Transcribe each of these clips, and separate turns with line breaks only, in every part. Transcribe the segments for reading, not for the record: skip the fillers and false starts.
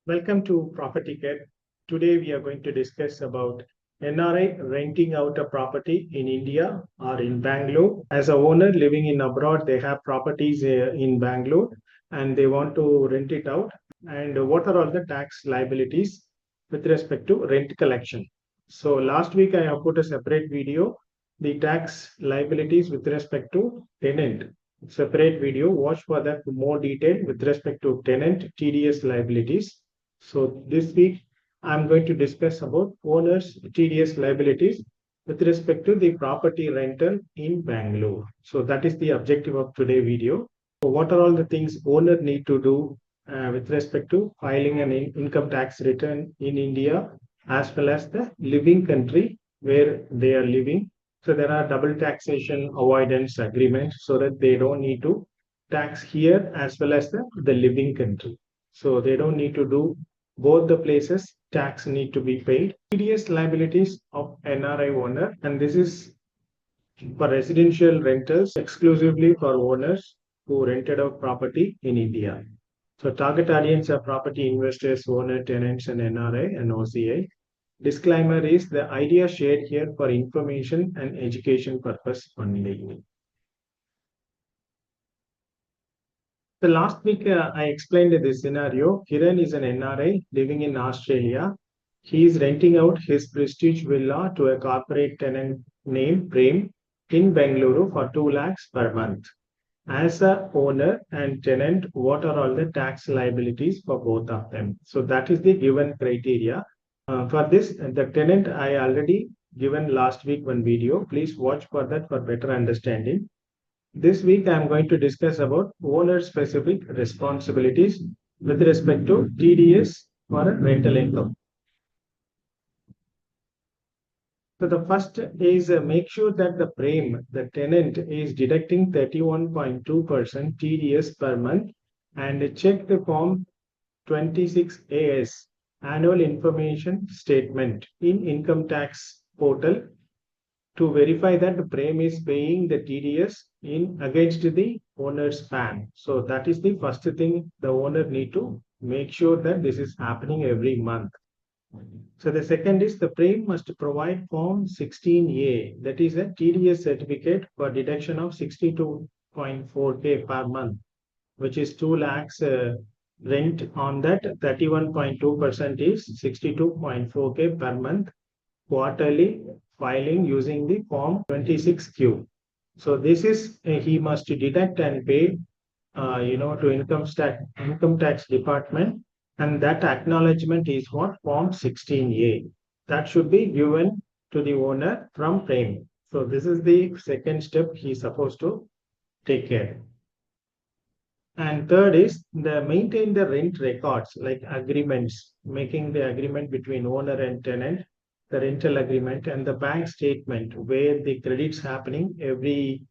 Welcome to Property Care. Today we are going to discuss about NRI renting out a property in India or in Bangalore. As a owner living in abroad, they have properties in Bangalore and they want to rent it out. And what are all the tax liabilities with respect to rent collection? So last week I have put a separate video, the tax liabilities with respect to tenant. Separate video. Watch for that more detail with respect to tenant TDS liabilities. So this week, I'm going to discuss about owner's TDS liabilities with respect to the property rental in Bangalore. So that is the objective of today's video. So what are all the things owner need to do with respect to filing an income tax return in India as well as the living country where they are living. So there are double taxation avoidance agreements so that they don't need to tax here as well as the living country. So they don't need to do both the places. Tax need to be paid. TDS liabilities of NRI owner, and this is for residential rentals exclusively for owners who rented out property in India. So target audience are property investors, owner, tenants, and NRI and OCI. Disclaimer is the idea shared here for information and education purpose only. So last week I explained this scenario. Kiran is an NRI living in Australia. He is renting out his prestige villa to a corporate tenant named Prem in Bengaluru for 2 lakhs per month. As a owner and tenant, what are all the tax liabilities for both of them? So that is the given criteria. For this, the tenant I already given last week one video. Please watch for that for better understanding. This week, I am going to discuss about owner-specific responsibilities with respect to TDS for rental income. So the first is make sure that the Prem, the tenant, is deducting 31.2% TDS per month and check the form 26AS annual information statement in income tax portal to verify that the Prem is paying the TDS in against the owner's PAN. So that is the first thing the owner need to make sure that this is happening every month. So the second is the Prem must provide form 16A, that is a TDS certificate for deduction of 62.4K per month, which is 2 lakhs rent on that 31.2% is 62.4K per month quarterly filing using the form 26Q. So this is he must deduct and pay, to income tax department, and that acknowledgement is what form 16A. That should be given to the owner from Prem. So this is the second step he's supposed to take care. And third is the maintain the rent records like agreements, making the agreement between owner and tenant, the rental agreement and the bank statement where the credits happening every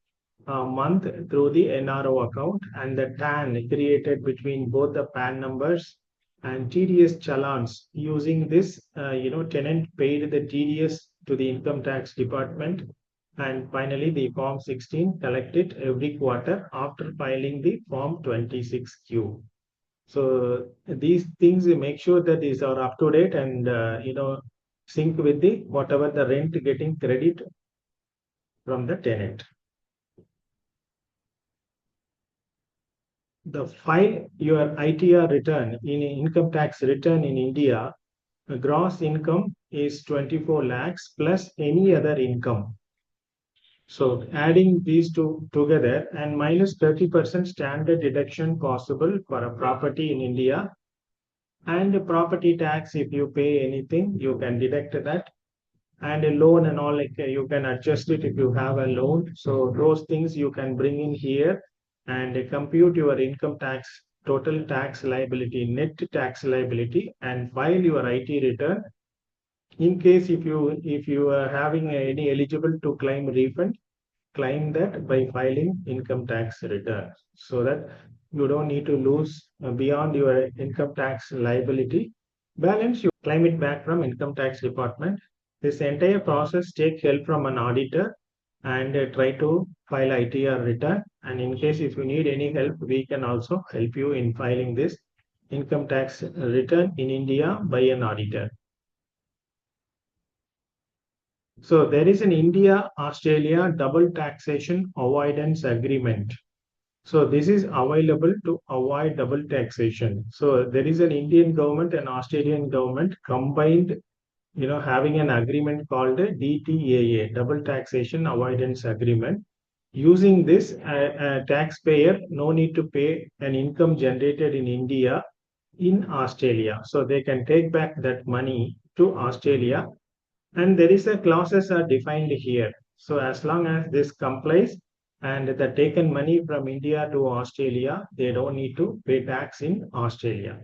month through the NRO account and the TAN created between both the PAN numbers and TDS challans. Using this, tenant paid the TDS to the income tax department, and finally the form 16 collected every quarter after filing the form 26Q. So these things make sure that these are up to date and sync with the whatever the rent getting credit from the tenant. The file your ITR return in income tax return in India, gross income is 24 lakhs plus any other income. So adding these two together and minus 30% standard deduction possible for a property in India, and property tax, if you pay anything, you can deduct that, and a loan and all, like you can adjust it if you have a loan. So those things you can bring in here and compute your income tax, total tax liability, net tax liability, and file your IT return. In case if you are having any eligible to claim refund, claim that by filing income tax return so that you don't need to lose beyond your income tax liability balance. You claim it back from income tax department. This entire process take help from an auditor and try to file ITR return. And in case if you need any help, we can also help you in filing this income tax return in India by an auditor. So there is an India-Australia double taxation avoidance agreement. So this is available to avoid double taxation. So there is an Indian government and Australian government combined, having an agreement called a DTAA, Double Taxation Avoidance Agreement. Using this, a taxpayer no need to pay an income generated in India in Australia. So they can take back that money to Australia, and there is a clauses are defined here. So as long as this complies and the taken money from India to Australia, they don't need to pay tax in Australia.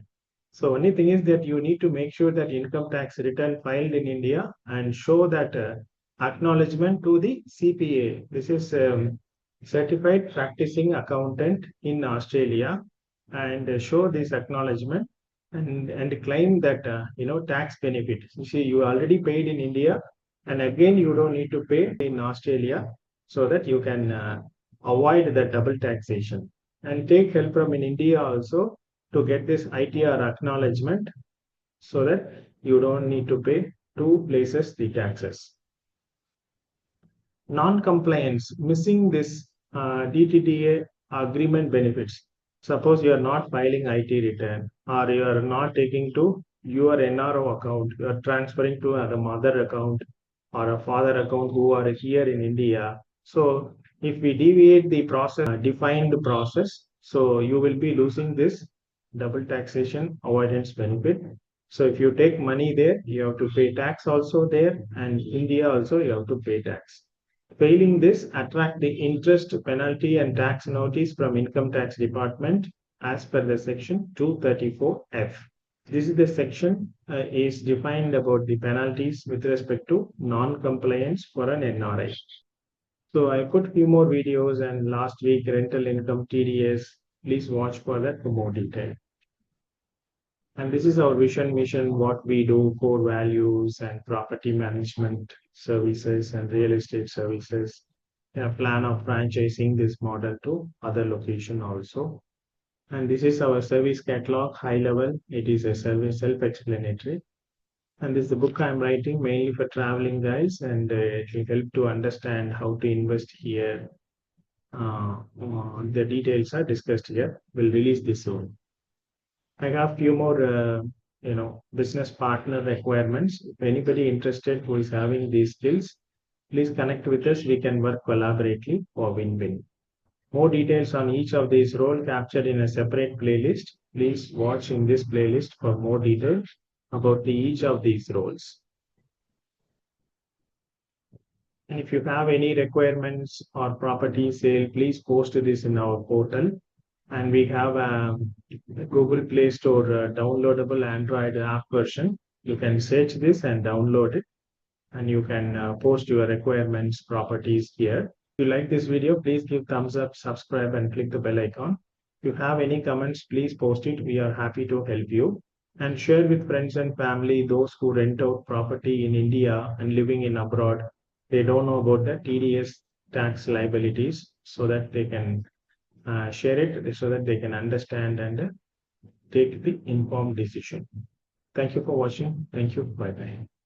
So only thing is that you need to make sure that income tax return filed in India and show that acknowledgement to the CPA. This is certified practicing accountant in Australia, and show this acknowledgement and claim that tax benefit. You see, you already paid in India, and again you don't need to pay in Australia, so that you can avoid the double taxation and take help from in India also to get this ITR acknowledgement, so that you don't need to pay two places the taxes. Non-compliance, missing this DTTA agreement benefits. Suppose you are not filing IT return, or you are not taking to your NRO account, you are transferring to a mother account or a father account who are here in India. So if we deviate the process, defined process, so you will be losing this double taxation avoidance benefit. So if you take money there, you have to pay tax also there, and India also you have to pay tax. Failing this, attract the interest, penalty, and tax notice from Income Tax Department as per the section 234F. This is the section is defined about the penalties with respect to non-compliance for an NRI. So I put few more videos, and last week rental income TDS. Please watch for that for more detail. And this is our vision, mission, what we do, core values and property management services and real estate services. A plan of franchising this model to other location also. And this is our service catalog, high level. It is a service self-explanatory. And this is the book I'm writing mainly for traveling guys, and it will help to understand how to invest here. The details are discussed here. We'll release this soon. I have few more, business partner requirements. If anybody interested who is having these skills, please connect with us. We can work collaboratively for win-win. More details on each of these roles captured in a separate playlist. Please watch in this playlist for more details about each of these roles. And if you have any requirements or property sale, please post this in our portal. And we have a Google Play Store downloadable Android app version. You can search this and download it, and you can post your requirements, properties here. If you like this video, please give thumbs up, subscribe, and click the bell icon. If you have any comments, please post it. We are happy to help you. And share with friends and family, those who rent out property in India and living in abroad. They don't know about the TDS tax liabilities, so that they can share it, so that they can understand and take the informed decision. Thank you for watching. Thank you. Bye bye.